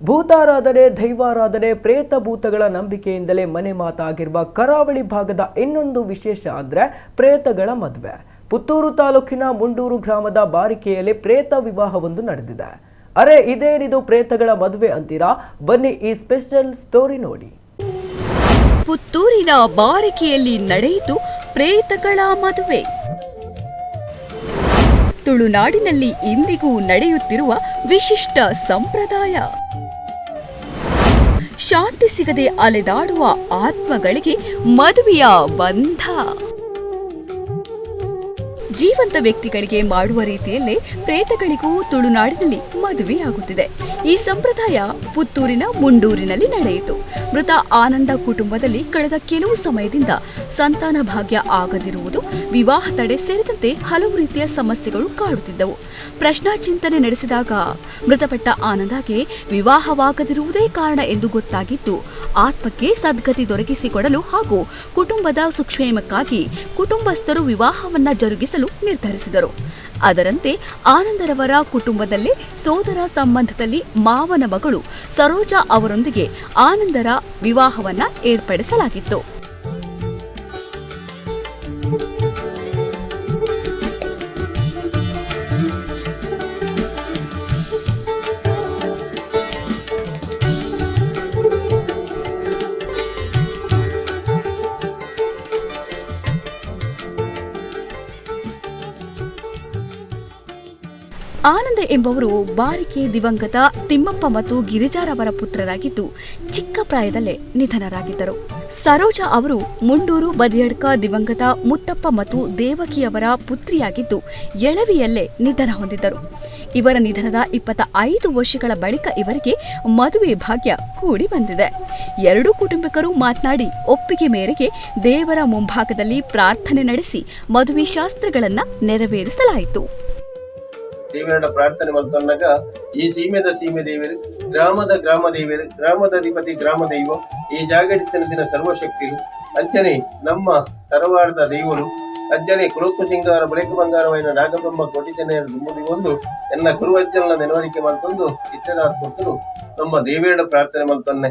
ಭೂತಾರಾಧನೆ, ದೈವಾರಾಧನೆ, ಪ್ರೇತ ಭೂತಗಳ ನಂಬಿಕೆಯಿಂದಲೇ ಮನೆ ಮಾತಾಗಿರುವ ಕರಾವಳಿ ಭಾಗದ ಇನ್ನೊಂದು ವಿಶೇಷ ಅಂದ್ರೆ ಪ್ರೇತಗಳ ಮದುವೆ. ಪುತ್ತೂರು ತಾಲೂಕಿನ ಮುಂಡೂರು ಗ್ರಾಮದ ಬಾರಿಕೆಯಲ್ಲಿ ಪ್ರೇತ ವಿವಾಹವೊಂದು ನಡೆದಿದೆ. ಅರೆ ಇದೇನಿದು ಪ್ರೇತಗಳ ಮದುವೆ ಅಂತೀರಾ? ಬನ್ನಿ ಈ ಸ್ಪೆಷಲ್ ಸ್ಟೋರಿ ನೋಡಿ. ಪುತ್ತೂರಿನ ಬಾರಿಕೆಯಲ್ಲಿ ನಡೆಯಿತು ಪ್ರೇತಗಳ ಮದುವೆ. ತುಳುನಾಡಿನಲ್ಲಿ ಇಂದಿಗೂ ನಡೆಯುತ್ತಿರುವ ವಿಶಿಷ್ಟ ಸಂಪ್ರದಾಯ. ಶಾಂತಿ ಸಿಗದೆ ಅಲೆದಾಡುವ ಆತ್ಮಗಳಿಗೆ ಮದುವೆಯ ಬಂಧ. ಜೀವಂತ ವ್ಯಕ್ತಿಗಳಿಗೆ ಮಾಡುವ ರೀತಿಯಲ್ಲೇ ಪ್ರೇತಗಳಿಗೂ ತುಳುನಾಡಿನಲ್ಲಿ ಮದುವೆಯಾಗುತ್ತಿದೆ. ಈ ಸಂಪ್ರದಾಯ ಪುತ್ತೂರಿನ ಮುಂಡೂರಿನಲ್ಲಿ ನಡೆಯಿತು. ಮೃತ ಆನಂದ ಕುಟುಂಬದಲ್ಲಿ ಕಳೆದ ಕೆಲವು ಸಮಯದಿಂದ ಸಂತಾನ ಭಾಗ್ಯ ಆಗದಿರುವುದು, ವಿವಾಹ ತಡೆ ಸೇರಿದಂತೆ ಹಲವು ರೀತಿಯ ಸಮಸ್ಯೆಗಳು ಕಾಡುತ್ತಿದ್ದವು. ಪ್ರಶ್ನಾಚಿಂತನೆ ನಡೆಸಿದಾಗ ಮೃತಪಟ್ಟ ಆನಂದಗೆ ವಿವಾಹವಾಗದಿರುವುದೇ ಕಾರಣ ಎಂದು ಗೊತ್ತಾಗಿದ್ದು, ಆತ್ಮಕ್ಕೆ ಸದ್ಗತಿ ದೊರಕಿಸಿಕೊಡಲು ಹಾಗೂ ಕುಟುಂಬದ ಸುಕ್ಷೇಮಕ್ಕಾಗಿ ಕುಟುಂಬಸ್ಥರು ವಿವಾಹವನ್ನ ಜರುಗಿಸಲು ನಿರ್ಧರಿಸಿದರು. ಅದರಂತೆ ಆನಂದರವರ ಕುಟುಂಬದಲ್ಲೇ ಸೋದರ ಸಂಬಂಧದಲ್ಲಿ ಮಾವನ ಮಗಳು ಸರೋಜಾ ಅವರೊಂದಿಗೆ ಆನಂದರ ವಿವಾಹವನ್ನ ಏರ್ಪಡಿಸಲಾಗಿತ್ತು. ಆನಂದ ಎಂಬುವರು ಬಾರಿಕೆ ದಿವಂಗತ ತಿಮ್ಮಪ್ಪ ಮತ್ತು ಗಿರಿಜಾರವರ ಪುತ್ರರಾಗಿದ್ದು, ಚಿಕ್ಕ ಪ್ರಾಯದಲ್ಲೇ ನಿಧನರಾಗಿದ್ದರು. ಸರೋಜಾ ಅವರು ಮುಂಡೂರು ಬದಿಯಡ್ಕ ದಿವಂಗತ ಮುತ್ತಪ್ಪ ಮತ್ತು ದೇವಕಿಯವರ ಪುತ್ರಿಯಾಗಿದ್ದು, ಎಳವಿಯಲ್ಲೇ ನಿಧನ ಹೊಂದಿದ್ದರು. ಇವರ ನಿಧನದ 25 ವರ್ಷಗಳ ಬಳಿಕ ಇವರಿಗೆ ಮದುವೆ ಭಾಗ್ಯ ಕೂಡಿ ಬಂದಿದೆ. ಎರಡೂ ಕುಟುಂಬಿಕರು ಮಾತನಾಡಿ ಒಪ್ಪಿಗೆ ಮೇರೆಗೆ ದೇವರ ಮುಂಭಾಗದಲ್ಲಿ ಪ್ರಾರ್ಥನೆ ನಡೆಸಿ ಮದುವೆ ಶಾಸ್ತ್ರಗಳನ್ನ ನೆರವೇರಿಸಲಾಯಿತು. ದೇವರ ಪ್ರಾರ್ಥನೆ ಮಾಡ್ಕೊಂಡಾಗ ಈ ಸೀಮೆ ದೇವರು, ಗ್ರಾಮ ದೇವರು, ಗ್ರಾಮದ ಅಧಿಪತಿ ಗ್ರಾಮ ದೈವ, ಈ ಜಾಗಡಿತನದಿನ ಸರ್ವಶಕ್ತಿಗಳು ಅಂಚನೆ ನಮ್ಮ ತರವಾರದ ದೈವರು ಅಜ್ಜನೆ ಕುಲೋಕ್ಕು ಸಿಂಗಾರ ಬಳಿಕ ಬಂಗಾರವೈನ ನಾಗಬ್ರಹ್ಮ ಕೊಟ್ಟಿದ್ದೇನೆ ದುಮ್ಮದಿ ಒಂದು ಎನ್ನ ಕುರುವಜ್ಜನ ನೆನವರಿಕೆ ಮಾಡ್ಕೊಂಡು ಇಷ್ಟದ ಕೊಟ್ಟರು ನಮ್ಮ ದೇವೇರಡ ಪ್ರಾರ್ಥನೆ ಮಾಡ್ತಾನೆ.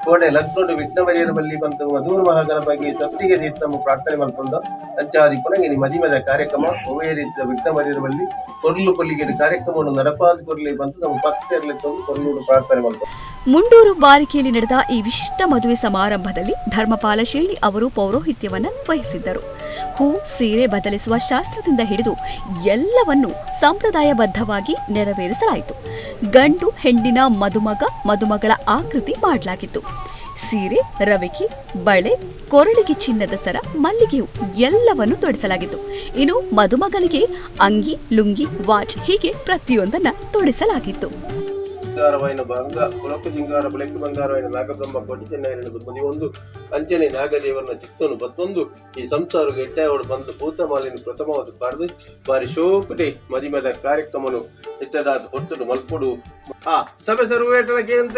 ಕೋಡೆ ಲಗ್ನೋಡು ವಿಘ್ನ ಪರಿಹಾರ ಬಲ್ಲಿ ಬಂತು ಮಧೂರು ಮಹಾಗಣಪಗೆ ಸಪ್ತಿಗೆ ರೀತಿ ನಮ್ಮ ಪ್ರಾರ್ಥನೆ ಮಾಡ್ಕೊಂಡು ಅಜ್ಜಾದಿ ಪುನಗೆ ಮದಿಮೆದ ಕಾರ್ಯಕ್ರಮ ಒವೇ ರೀತಿಯ ವಿಘ್ನ ಪರಿಹಾರ ಬಲ್ಲಿ ಕೊರ್ಲು ಕೊಲ್ಲಿಗೆ ಕಾರ್ಯಕ್ರಮವನ್ನು ನಡಪಾದ ಕೊರ್ಲಿ ಬಂತು ನಮ್ಮ ಪಕ್ಷದಲ್ಲಿ ತಂದು ಕೊರ್ಲೂರು ಪ್ರಾರ್ಥನೆ ಮಾಡ್ತಾರೆ. ಮುಂಡೂರು ಬಾರಿಕೆಯಲ್ಲಿ ನಡೆದ ಈ ವಿಶಿಷ್ಟ ಮದುವೆ ಸಮಾರಂಭದಲ್ಲಿ ಧರ್ಮಪಾಲ ಶೇಣಿ ಅವರು ಪೌರೋಹಿತ್ಯವನ್ನು ವಹಿಸಿದ್ದರು. ಹೂ ಸೀರೆ ಬದಲಿಸುವ ಶಾಸ್ತ್ರದಿಂದ ಹಿಡಿದು ಎಲ್ಲವನ್ನೂ ಸಂಪ್ರದಾಯಬದ್ಧವಾಗಿ ನೆರವೇರಿಸಲಾಯಿತು. ಗಂಡು ಹೆಣ್ಣಿನ ಮದುಮಗಳ ಆಕೃತಿ ಮಾಡಲಾಗಿತ್ತು. ಸೀರೆ, ರವಿಕೆ, ಬಳೆ, ಕೊರಳಿಗೆ ಚಿನ್ನದ ಸರ, ಮಲ್ಲಿಗೆಯು ಎಲ್ಲವನ್ನೂ ತೊಡಿಸಲಾಗಿತ್ತು. ಇನ್ನು ಮದುಮಗನಿಗೆ ಅಂಗಿ, ಲುಂಗಿ, ವಾಚ್ ಹೀಗೆ ಪ್ರತಿಯೊಂದನ್ನ ತೊಡಿಸಲಾಗಿತ್ತು. ಕುಲಕ್ಕು ಸಿಂಗಾರ ಬಳಿಕ ಬಂಗಾರವೈನ ನಾಗಬ್ರಹ್ಮ ಕೊಟ್ಟಿದ್ದೇನೆ ದುಮ್ಮದಿ ಒಂದು ಅಂಚನೆ ನಾಗದೇವರನ್ನ ಚಿತ್ತನು ಬತ್ತೊಂದು ಈ ಸಂಸಾರ ಎಟ್ಟೆಯವಳು ಬಂದು ಭೂತಮಾಲಿನ ಪ್ರಥಮವಾದ ಕಾಡ್ದು ಬಾರಿ ಶೋಕಟೆ ಮದಿಮದ ಕಾರ್ಯಕ್ರಮನು ಹೆಚ್ಚದಾದ ಹೊತ್ತಡು ಮಲ್ಪೊಡು ಸಭೆ ಸರ್ವೇಟಲಕ್ಕೆ ಅಂತ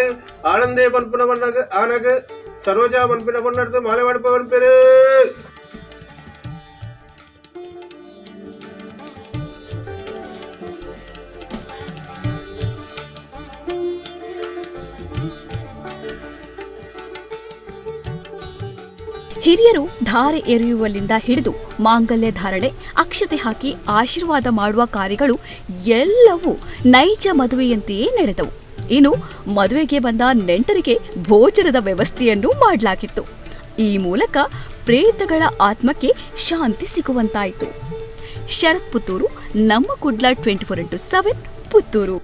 ಆನಂದೇ ಮನ್ಪುನ ಬಣ್ಣಗ ಆನಗ ಸರೋಜಾ ಮನ್ಪಿನ ಬಣ್ಣದ್ದು ಮಾಲೆ ಮಾಡ್ಪ ಬನ್ಪೇರು. ಹಿರಿಯರು ಧಾರೆ ಎರೆಯುವಲ್ಲಿಂದ ಹಿಡಿದು ಮಾಂಗಲ್ಯ ಧಾರಣೆ, ಅಕ್ಷತೆ ಹಾಕಿ ಆಶೀರ್ವಾದ ಮಾಡುವ ಕಾರ್ಯಗಳು ಎಲ್ಲವೂ ನೈಜ ಮದುವೆಯಂತೆಯೇ ನಡೆದವು. ಇನ್ನು ಮದುವೆಗೆ ಬಂದ ನೆಂಟರಿಗೆ ಭೋಜನದ ವ್ಯವಸ್ಥೆಯನ್ನು ಮಾಡಲಾಗಿತ್ತು. ಈ ಮೂಲಕ ಪ್ರೇತಗಳ ಆತ್ಮಕ್ಕೆ ಶಾಂತಿ ಸಿಗುವಂತಾಯಿತು. ಶರತ್ ಪುತ್ತೂರು, ನಮ್ಮ ಕುಡ್ಲ 24x7 ಪುತ್ತೂರು.